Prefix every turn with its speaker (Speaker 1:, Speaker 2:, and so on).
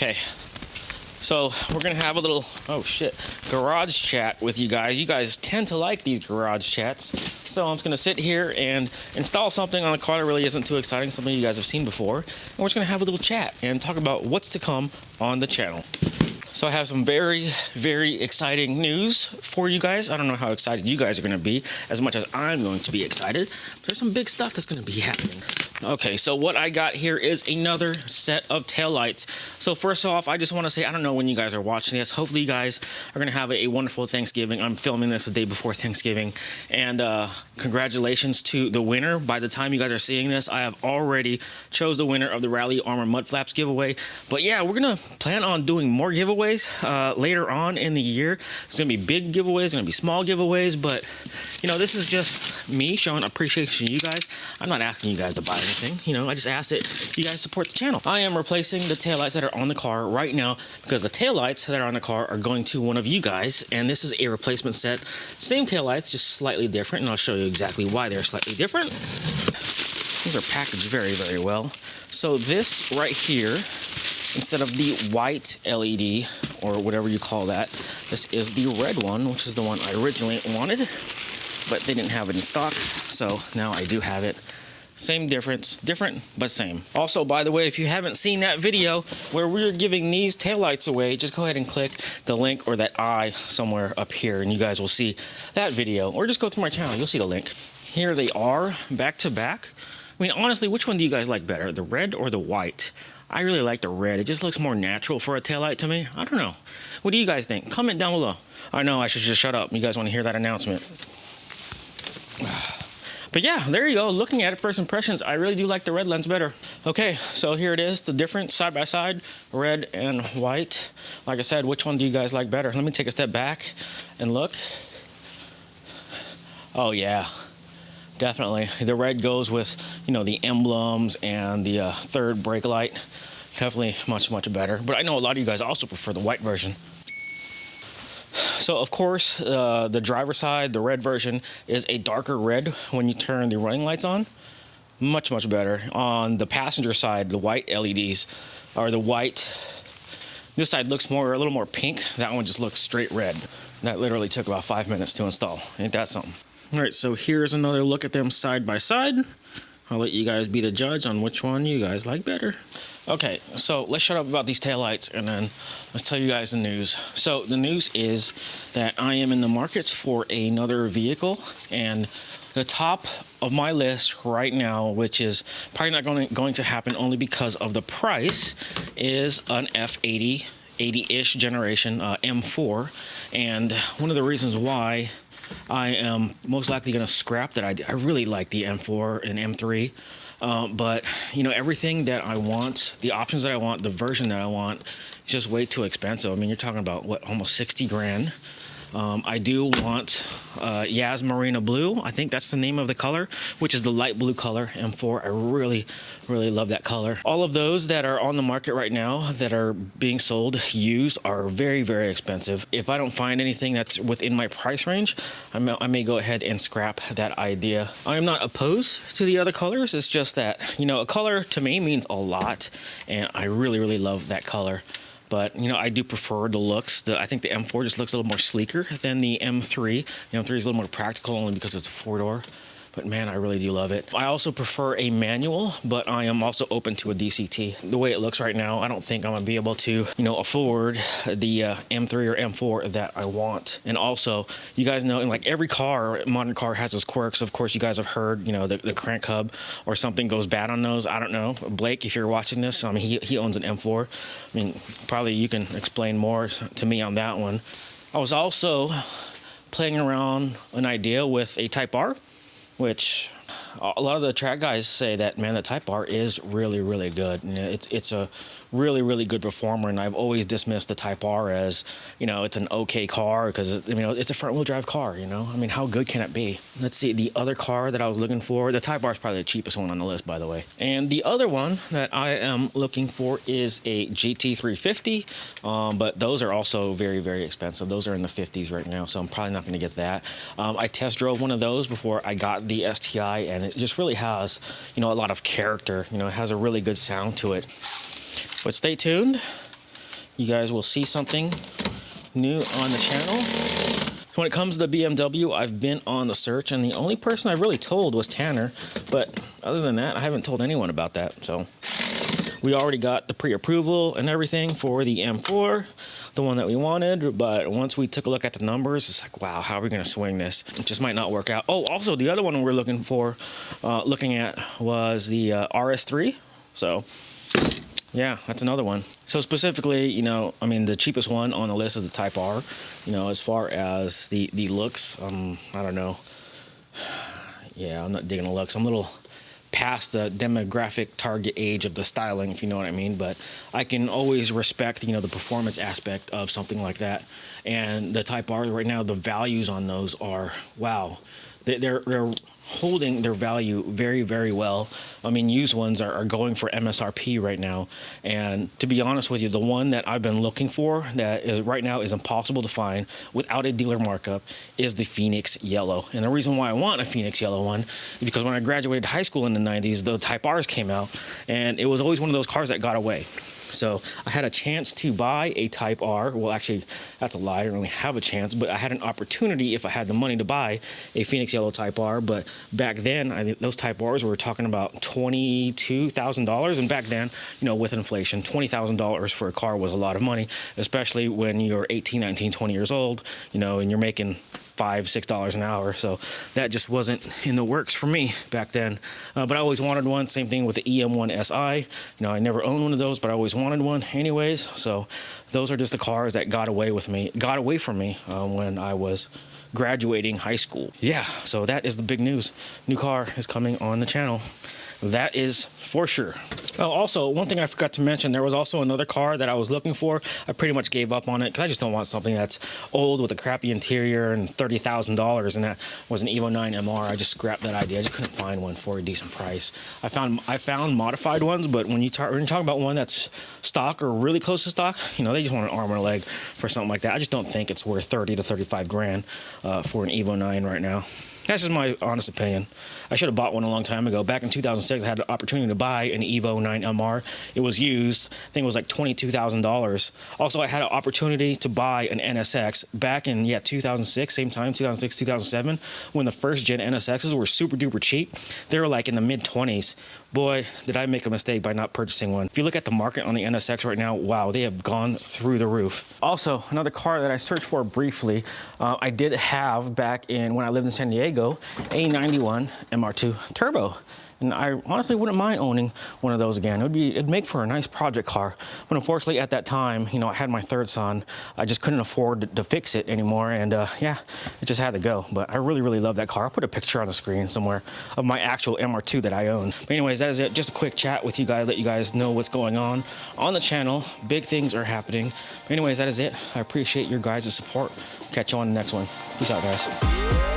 Speaker 1: Okay, so we're gonna have a little, oh shit, garage chat with you guys. You guys tend to like these garage chats. So I'm just gonna sit here and install something on a car that really isn't too exciting, something you guys have seen before. And we're just gonna have a little chat and talk about what's to come on the channel. So I have some very, very exciting news for you guys. I don't know how excited you guys are going to be as much as I'm going to be excited. But there's some big stuff that's going to be happening. Okay, so what I got here is another set of taillights. So first off, I just want to say, I don't know when you guys are watching this. Hopefully you guys are going to have a wonderful Thanksgiving. I'm filming this the day before Thanksgiving. And congratulations to the winner. By the time you guys are seeing this, I have already chose the winner of the Rally Armor Mud Flaps giveaway. But yeah, we're going to plan on doing more giveaways later on in the year. It's gonna be big giveaways, gonna be small giveaways, but you know, this is just me showing appreciation to you guys. I'm not asking you guys to buy anything, you know, I just ask that you guys support the channel. I am replacing the taillights that are on the car right now because the taillights that are on the car are going to one of you guys, and this is a replacement set. Same taillights, just slightly different, and I'll show you exactly why they're slightly different. These are packaged very, very well. So this right here, instead of the white LED, or whatever you call that, this is the red one, which is the one I originally wanted, but they didn't have it in stock, so now I do have it. Same difference, different, but same. Also, by the way, if you haven't seen that video where we're giving these taillights away, just go ahead and click the link or that I somewhere up here, and you guys will see that video, or just go through my channel, you'll see the link. Here they are, back to back. I mean, honestly, which one do you guys like better, the red or the white? I really like the red. It just looks more natural for a taillight to me. I don't know. What do you guys think? Comment down below. I know I should just shut up. You guys want to hear that announcement. But yeah, there you go. Looking at it, first impressions, I really do like the red lens better. Okay, so here it is, the difference side by side, red and white. Like I said, which one do you guys like better? Let me take a step back and look. Oh yeah. Definitely. The red goes with, you know, the emblems and the third brake light. Definitely much, much better. But I know a lot of you guys also prefer the white version. So, of course, the driver's side, the red version, is a darker red when you turn the running lights on. Much, much better. On the passenger side, the white LEDs are the white. This side looks a little more pink. That one just looks straight red. That literally took about 5 minutes to install. Ain't that something? All right, so here's another look at them side by side. I'll let you guys be the judge on which one you guys like better. Okay, so let's shut up about these taillights and then let's tell you guys the news. So the news is that I am in the market for another vehicle, and the top of my list right now, which is probably not going to happen only because of the price, is an F80, 80-ish generation M4. And one of the reasons why I am most likely going to scrap that idea. I really like the M4 and M3, but you know, everything that I want, the options that I want, the version that I want, is just way too expensive. I mean, you're talking about what, almost 60 grand. I do want Yas Marina Blue. I think that's the name of the color, which is the light blue color, M4. I really, really love that color. All of those that are on the market right now that are being sold used are very, very expensive. If I don't find anything that's within my price range, I may go ahead and scrap that idea. I am not opposed to the other colors. It's just that, you know, a color to me means a lot, and I really, really love that color. But, you know, I do prefer the looks. I think the M4 just looks a little more sleeker than the M3. The M3 is a little more practical only because it's a four-door. But, man, I really do love it. I also prefer a manual, but I am also open to a DCT. The way it looks right now, I don't think I'm going to be able to, you know, afford the M3 or M4 that I want. And also, you guys know, like every car, modern car has its quirks. Of course, you guys have heard, you know, the crank hub or something goes bad on those. I don't know. Blake, if you're watching this, I mean, he owns an M4. I mean, probably you can explain more to me on that one. I was also playing around an idea with a Type R, which a lot of the track guys say that, man, the Type R is really, really good. And it's a really, really good performer, and I've always dismissed the Type R as, you know, it's an okay car because, you know, it's a front-wheel drive car, you know? I mean, how good can it be? Let's see, the other car that I was looking for, the Type R is probably the cheapest one on the list, by the way. And the other one that I am looking for is a GT350, but those are also very, very expensive. Those are in the 50s right now, so I'm probably not going to get that. I test drove one of those before I got the STI, and it just really has, you know, a lot of character. You know, it has a really good sound to it. But stay tuned. you guys will see something new on the channel. When it comes to the BMW, I've been on the search, and the only person I really told was Tanner. But other than that, I haven't told anyone about that. So we already got the pre-approval and everything for the M4, the one that we wanted. But once we took a look at the numbers, it's like, wow, how are we going to swing this? It just might not work out. Oh, also the other one we're looking at was the RS3. So yeah, that's another one. So specifically, you know, I mean, the cheapest one on the list is the Type R. You know, as far as the looks, I don't know. Yeah, I'm not digging the looks. I'm a little past the demographic target age of the styling, if you know what I mean. But I can always respect, you know, the performance aspect of something like that. And the Type R right now, the values on those are, wow. They're holding their value very, very well. I mean, used ones are going for MSRP right now. And to be honest with you, the one that I've been looking for that is right now is impossible to find without a dealer markup is the Phoenix Yellow. And the reason why I want a Phoenix Yellow one is because when I graduated high school in the 90s, the Type Rs came out, and it was always one of those cars that got away. So I had a chance to buy a Type R. Well, actually, that's a lie. I didn't really have a chance, but I had an opportunity if I had the money to buy a Phoenix Yellow Type R. But back then, those Type Rs were talking about $22,000. And back then, you know, with inflation, $20,000 for a car was a lot of money, especially when you're 18, 19, 20 years old, you know, and you're making $5, $6 an hour. So that just wasn't in the works for me back then. But I always wanted one. Same thing with the EM1 SI. You know, I never owned one of those, but I always wanted one anyways. So those are just the cars that got away from me when I was graduating high school. Yeah, so that is the big news. New car is coming on the channel. That is for sure. Oh, also, one thing I forgot to mention, there was also another car that I was looking for. I pretty much gave up on it because I just don't want something that's old with a crappy interior and $30,000, and that was an Evo 9 MR. I just scrapped that idea. I just couldn't find one for a decent price. I found modified ones, but when you talk about one that's stock or really close to stock, you know, they just want an arm and a leg for something like that. I just don't think it's worth 30 to 35 grand for an Evo 9 right now. That's just my honest opinion. I should have bought one a long time ago. Back in 2006, I had the opportunity to buy an Evo 9 MR. It was used. I think it was like $22,000. Also, I had an opportunity to buy an NSX back in, 2006, same time, 2006, 2007, when the first gen NSXs were super duper cheap. They were like in the mid-20s. Boy, did I make a mistake by not purchasing one. If you look at the market on the NSX right now, wow, they have gone through the roof. Also, another car that I searched for briefly, I did have back in when I lived in San Diego, a 91 MR2 Turbo. And I honestly wouldn't mind owning one of those again. It'd make for a nice project car. But unfortunately at that time, you know, I had my third son. I just couldn't afford to fix it anymore. And yeah, it just had to go. But I really, really love that car. I'll put a picture on the screen somewhere of my actual MR2 that I own. But anyways, that is it. Just a quick chat with you guys, let you guys know what's going on the channel. Big things are happening. But anyways, that is it. I appreciate your guys' support. Catch you on the next one. Peace out, guys.